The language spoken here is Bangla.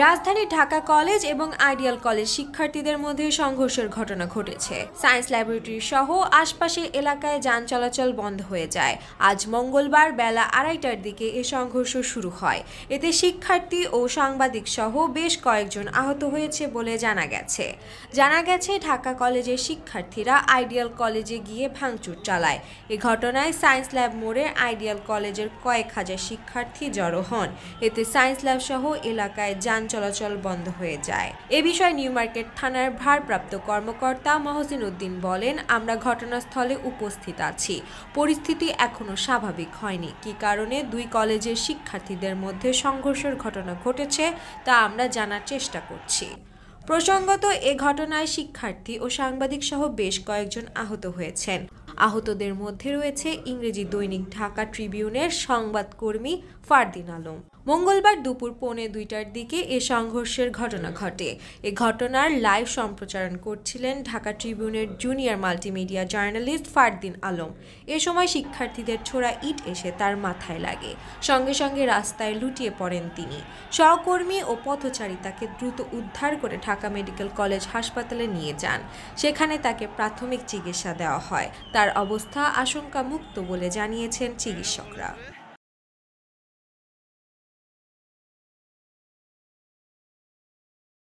রাজধানী ঢাকা কলেজ এবং আইডিয়াল কলেজ শিক্ষার্থীদের মধ্যে সংঘর্ষের ঘটনা ঘটেছে। সায়েন্স ল্যাবরেটরি সহ আশপাশের এলাকায় যান চলাচল বন্ধ হয়ে যায়। আজ মঙ্গলবার বেলা 2:30টার দিকে এ সংঘর্ষ শুরু হয়। এতে শিক্ষার্থী ও সাংবাদিক সহ বেশ কয়েকজন আহত হয়েছে বলে জানা গেছে। ঢাকা কলেজের শিক্ষার্থীরা আইডিয়াল কলেজে গিয়ে ভাঙচুর চালায়। এ ঘটনায় সায়েন্স ল্যাব মোড়ে আইডিয়াল কলেজের কয়েক হাজার শিক্ষার্থী জড়ো হন। এতে সায়েন্স ল্যাব সহ এলাকায় যান চলাচল বন্ধ হয়ে যায়। এ বিষয়ে নিউ মার্কেট থানার ভারপ্রাপ্ত কর্মকর্তা মহসিন উদ্দিন বলেন, আমরা ঘটনাস্থলে উপস্থিত আছি। পরিস্থিতি এখনো স্বাভাবিক হয়নি। কী কারণে দুই কলেজের শিক্ষার্থীদের মধ্যে সংঘর্ষের ঘটনা ঘটেছে তা আমরা জানার চেষ্টা করছি। প্রসঙ্গত, এ ঘটনায় শিক্ষার্থী ও সাংবাদিক সহ বেশ কয়েকজন আহত হয়েছেন। আহতদের মধ্যে রয়েছে ইংরেজি দৈনিক ঢাকা ট্রিবিউনের সংবাদকর্মী ফারদিন আলম। মঙ্গলবার দুপুর 1:45টার দিকে এ সংঘর্ষের ঘটনা ঘটে। এ ঘটনার লাইভ সম্প্রচারণ করছিলেন ঢাকা ট্রিবিউনের junior multimedia journalist Fardin Alam. এ সময় শিক্ষার্থীদের ছোড়া ইট এসে তার মাথায় লাগে। সঙ্গে সঙ্গে রাস্তায় লুটিয়ে পড়েন তিনি। সহকর্মী ও পথচারী তাকে দ্রুত উদ্ধার করে ঢাকা মেডিকেল কলেজ হাসপাতালে নিয়ে যান। সেখানে তাকে প্রাথমিক চিকিৎসা দেওয়া হয়। তার অবস্থা আশঙ্কামুক্ত বলে জানিয়েছেন চিকিৎসকরা।